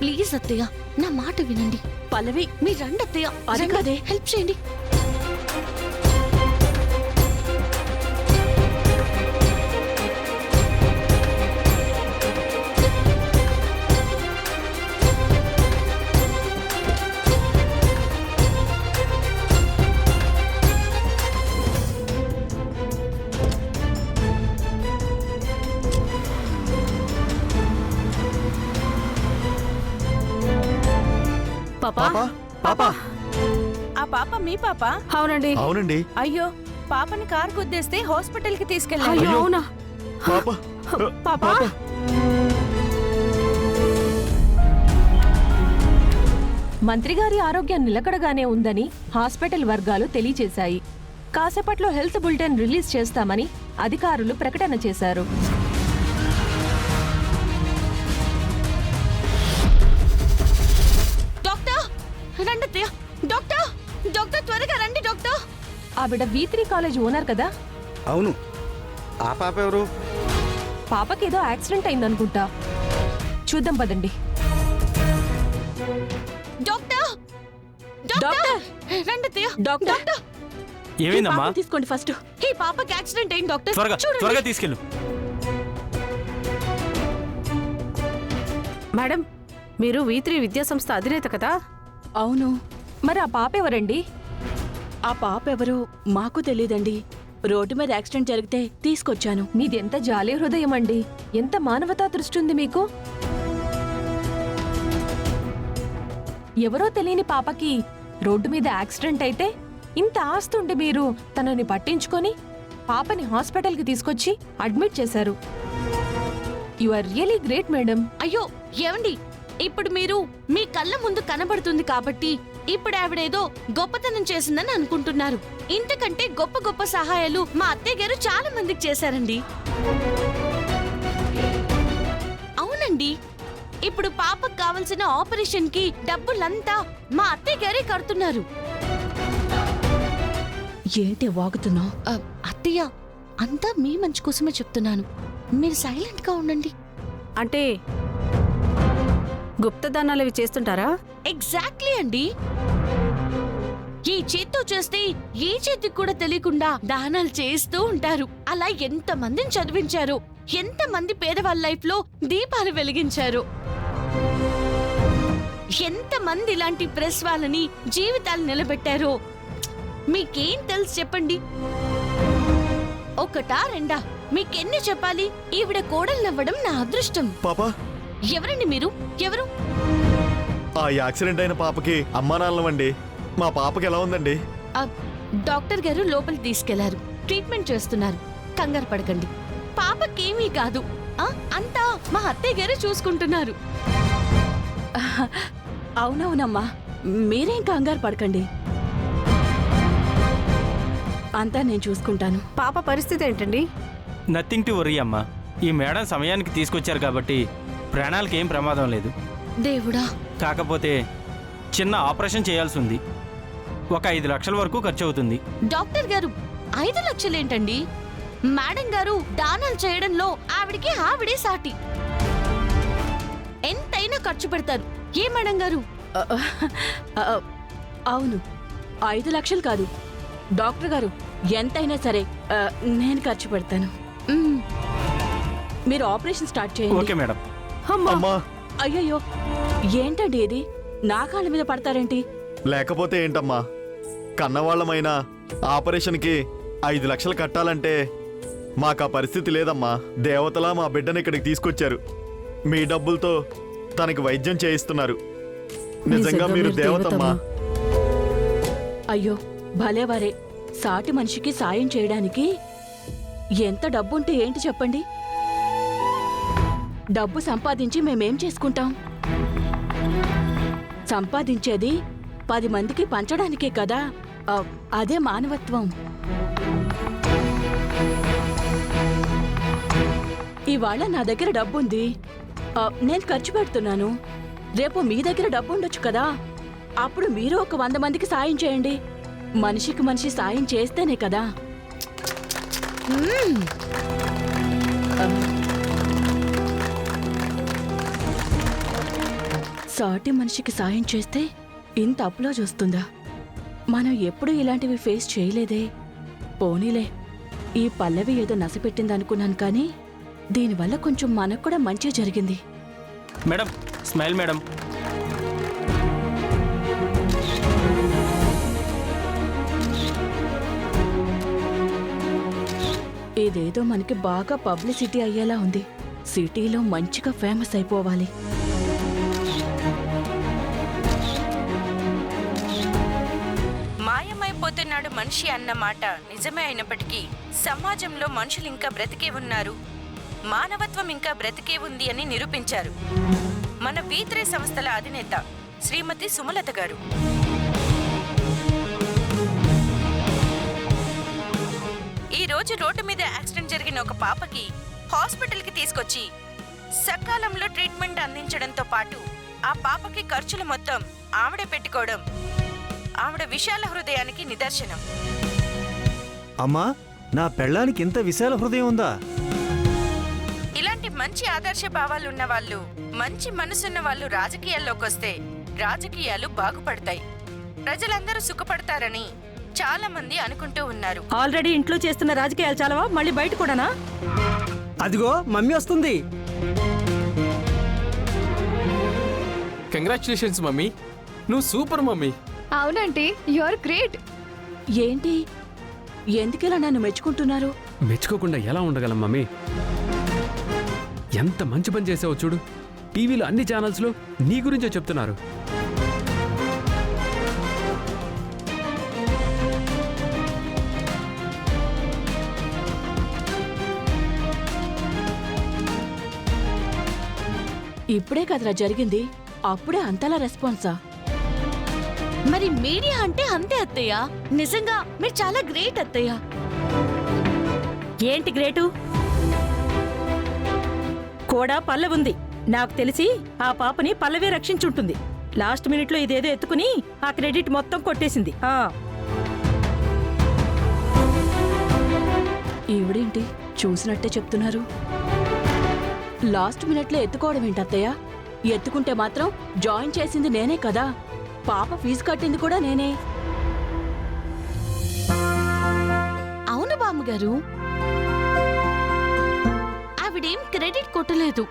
Please అత్తయ్య, నా మాట వినండి. పల్లవి, మీరు రండి అత్తయ్య, అది కాదే. హెల్ప్ చేయండి. పాపా, పాపా, ఆ పాప మీ పాప? అవునండి. అవునండి. అయ్యో, పాపని కారు గుద్దేస్తే హాస్పిటల్ కి తీసుకెళ్ళాలి. అయ్యో, అవునా? పాపా, పాపా, మంత్రి గారి ఆరోగ్యం నిలకడగానే ఉందని హాస్పిటల్ వర్గాలు తెలియజేశాయి. కాసేపట్లో హెల్త్ బులెటిన్ రిలీజ్ చేస్తామని అధికారులు ప్రకటన చేశారు. డాక్టర్ రండి అత్తయ్య, డాక్టర్ డాక్టర్ త్వరగా రండి డాక్టర్. ఆవిడ V3 కాలేజ్ ఓనర్ కదా? అవును. ఆ పాప ఎవరు? పాపకేదో యాక్సిడెంట్ అయిందనుకుంటా. చూద్దాం పదండి. డాక్టర్ డాక్టర్ రండి అత్తయ్య. డాక్టర్, ఏమైందమ్మా? పాపని తీసుకోండి ఫస్ట్. ఈ పాపకి యాక్సిడెంట్ అయింది డాక్టర్. త్వరగా చూడండి. త్వరగా తీసుకెళ్ళు. మేడం, మీరు V3 విద్యా సంస్థ అధినేత కదా? అవును. మరి ఆ పాప ఎవరండి? ఆ పాప ఎవరో మాకు తెలీదండి. రోడ్డు మీద యాక్సిడెంట్ జరిగితే తీసుకొచ్చాను. మీదెంత జాలి హృదయం అండి. ఎంత మానవతా దృష్టి ఉంది మీకు. ఎవరో తెలియని పాపకి రోడ్డు మీద యాక్సిడెంట్ అయితే ఇంత ఆస్తుండి మీరు తనని పట్టించుకొని పాపని హాస్పిటల్కి తీసుకొచ్చి అడ్మిట్ చేశారు. You are really great madam. అయ్యో ఏమండి, ఇప్పుడు మీరు మీ కళ్ళ ముందు కనబడుతుంది కాబట్టి ఇప్పుడు ఆవిడేదో గొప్పతనం చేసిందని అనుకుంటున్నారు. ఇంతకంటే గొప్ప గొప్ప సహాయాలు మా అత్తయ్య గారు చాలా మందికి చేశారండి. అవునండి, ఇప్పుడు పాపకు కావలసిన ఆపరేషన్ కి డబ్బులంతా మా అత్తయ్య గారే కడుతున్నారు. ఏంటి వాగుతున్నావు? అత్తయ్య, అంతా మీ మంచి కోసమే చెప్తున్నాను. మీరు సైలెంట్ గా ఉండండి. అంటే గుప్తదానాలు అవి చేస్తుంటారా? ఎగ్జాక్ట్లీ అండి. ఈ చేత్తో చేస్తే ఏ చేతికి కూడా తెలియకుండా దానాలు చేస్తూ ఉంటారు. అలా ఎంత మందిని చదివించారు, ఎంత మంది పేదవాళ్ళ లైఫ్ లో దీపాలు వెలిగించారు, ఎంత మంది ఇలాంటి ప్రెస్ వాళ్ళని జీవితాలు నిలబెట్టారో మీకేం తెలుసు చెప్పండి? ఒకటా రెండా, మీకెన్ని చెప్పాలి? ఈవిడ కోడలు నా అదృష్టం. పాపా, ఎవరండి మీరు? ఎవరు? ఆ యాక్సిడెంట్ అయిన పాపకి అమ్మా నాన్నమండి. మా పాపకి ఎలా ఉందండి? డాక్టర్ గారు లోపలికి తీసుకెళ్లారు. ట్రీట్మెంట్ చేస్తున్నారు. కంగారు పడకండి, పాపకేమీ కాదు. అంతా మా అత్తయ్య గారు చూసుకుంటున్నారు. అవునవునమ్మా, మీరేం కంగారు పడకండి. అంతా నేను చూసుకుంటాను. పాప పరిస్థితి ఏంటండి? నథింగ్ టు వరీ అమ్మా. ఈ మేడం సమయానికి తీసుకొచ్చారు కాబట్టి ప్రాణాలకి ఏం ప్రమాదం లేదు. దేవుడా. కాకపోతే చిన్న ఆపరేషన్ చేయాల్సి ఉంది. ఒక 5 లక్షల వరకు ఖర్చు అవుతుంది. డాక్టర్ గారు, 5 లక్షలేంటండి? మేడం గారు దానాలు చేయడంలో ఆవిడే సాటి. ఎంతైనా ఖర్చు పెడతారు. ఏ మేడం గారు? అవును, 5 లక్షలు కాదు డాక్టర్ గారు, ఎంతైనా సరే నేను ఖర్చు పెడతాను. మీరు ఆపరేషన్ స్టార్ట్ చేయండి. Okay madam. అమ్మా, అయ్యయ్యో, ఏంటండి ఇది? నా కాళ్ళ మీద పడతారేంటి? లేకపోతే ఏంటమ్మా, కన్నవాళ్ళమైనా ఆపరేషన్కి 5 లక్షలు కట్టాలంటే మాకు ఆ పరిస్థితి లేదమ్మా. దేవతలా మా బిడ్డని ఇక్కడికి తీసుకొచ్చారు. మీ డబ్బులతో తనకి వైద్యం చేయిస్తున్నారు. నిజంగా మీరు దేవతమ్మా. అయ్యో భలేవారే. సాటి మనిషికి సాయం చేయడానికి ఎంత డబ్బుంటే ఏంటి చెప్పండి? డబ్బు సంపాదించి మేమేం చేసుకుంటాం? సంపాదించేది 10 మందికి పంచడానికే కదా. అదే మానవత్వం. ఇవాళ నా దగ్గర డబ్బుంది, నేను ఖర్చు పెడుతున్నాను. రేపు మీ దగ్గర డబ్బు ఉండొచ్చు కదా. అప్పుడు మీరు ఒక 100 మందికి సాయం చేయండి. మనిషికి మనిషి సాయం చేస్తేనే కదా. సాటి మనిషికి సాయం చేస్తే ఇంత అప్లోజ్ వస్తుందా? మనం ఎప్పుడూ ఇలాంటివి ఫేస్ చేయలేదే. పోనీలే, ఈ పల్లవి ఏదో నసపెట్టిందనుకున్నాను కానీ దీనివల్ల కొంచెం మనకు కూడా మంచి జరిగింది. Madam, smile madam. ఇదేదో మనకి బాగా పబ్లిసిటీ అయ్యేలా ఉంది. సిటీలో మంచిగా ఫేమస్ అయిపోవాలి. మాయమైపోతున్నాడు మనిషి అన్న మాట నిజమే అయినప్పటికీ సమాజంలో మనుషులు ఇంకా బ్రతికే ఉన్నారు, మానవత్వం ఇంకా బ్రతికే ఉంది అని నిరూపించారు మన V3 సంస్థల అధినేత శ్రీమతి సుమలత గారు. ఈ రోజు రోడ్డు మీద యాక్సిడెంట్ జరిగిన ఒక పాపకి హాస్పిటల్కి తీసుకొచ్చి సకాలంలో ట్రీట్మెంట్ అందించడంతో పాటు ఆ పాపకి ఖర్చులు మొత్తం ఆవిడే పెట్టుకోవడం ఆవిడ విశాల హృదయానికి నిదర్శనం. అమ్మా, నా పెళ్ళానికి ఇంత విశాల హృదయం ఉందా? ఇలాంటి మంచి ఆదర్శ భావాలున్న వాళ్ళు, మంచి మనసున్న వాళ్ళు రాజకీయాల్లోకి వస్తే రాజకీయాలు బాగుపడతాయి, ప్రజలందరూ సుఖపడతారని చాలా మంది అనుకుంటూ ఉన్నారు. ఆల్రెడీ ఇంట్లో చేస్తున్న రాజకీయాలు చాలవా, మళ్ళీ బయట కూడానా? అదిగో మమ్మీ వస్తుంది. కంగ్రాచులేషన్స్ మమ్మీ, నువ్వు సూపర్ మమ్మీ. అవునంటే యు ఆర్ గ్రేట్. ఏంటి, ఎందుకిలా నన్ను మెచ్చుకుంటున్నారు? మెచ్చుకోకుండా ఎలా ఉండగలం మమ్మీ? ఎంత మంచి పని చేసావో చూడు. టీవీలో అన్ని ఛానల్స్లో నీ గురించే చెప్తున్నారు. ఇప్పుడే కదరా జరిగింది, అప్పుడే అంతలా రెస్పాన్సా? మరి మీడియా అంటే అంతే అత్తయ్య. నిజంగా మీరు చాలా గ్రేట్ అత్తయ్య. ఏంటి గ్రేటు? కూడా పల్లవి ఉంది. నాకు తెలిసి ఆ పాపని పల్లవి రక్షించుంటుంది. లాస్ట్ మినిట్లో ఇదేదో ఎత్తుకుని ఆ క్రెడిట్ మొత్తం కొట్టేసింది. ఈవిడేంటి చూసినట్టే చెప్తున్నారు? లాస్ట్ మినిట్లో ఎత్తుకోవడం ఏంటి అత్తయ్య? ఎత్తుకుంటే మాత్రం జాయిన్ చేసింది నేనే కదా, పాప ఫీజు కట్టింది కూడా నేనే. అవును బామ్మగారు, ఆవిడేం క్రెడిట్ కొట్టలేదు.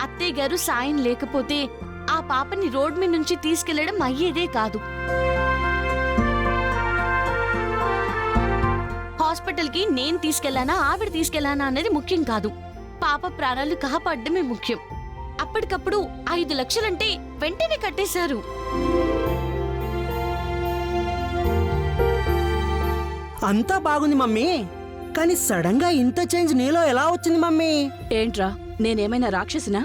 అత్తయ్య గారు సాయం లేకపోతే ఆ పాపని రోడ్ మీద నుంచి తీసుకెళ్లడం అయ్యేదే కాదు. హాస్పిటల్కి నేను తీసుకెళ్లానా ఆవిడ తీసుకెళ్లానా అనేది ముఖ్యం కాదు, పాప ప్రాణాలు కాపాడడమే ముఖ్యం. అప్పటికప్పుడు 5 లక్షలంటే వెంటనే కట్టేశారు. అంతా బాగుంది మమ్మీ, కానీ సడన్ గా ఇంత చేంజ్ నీలో ఎలా వచ్చింది మమ్మీ? ఏంట్రా, నేనేమైనా రాక్షసినా?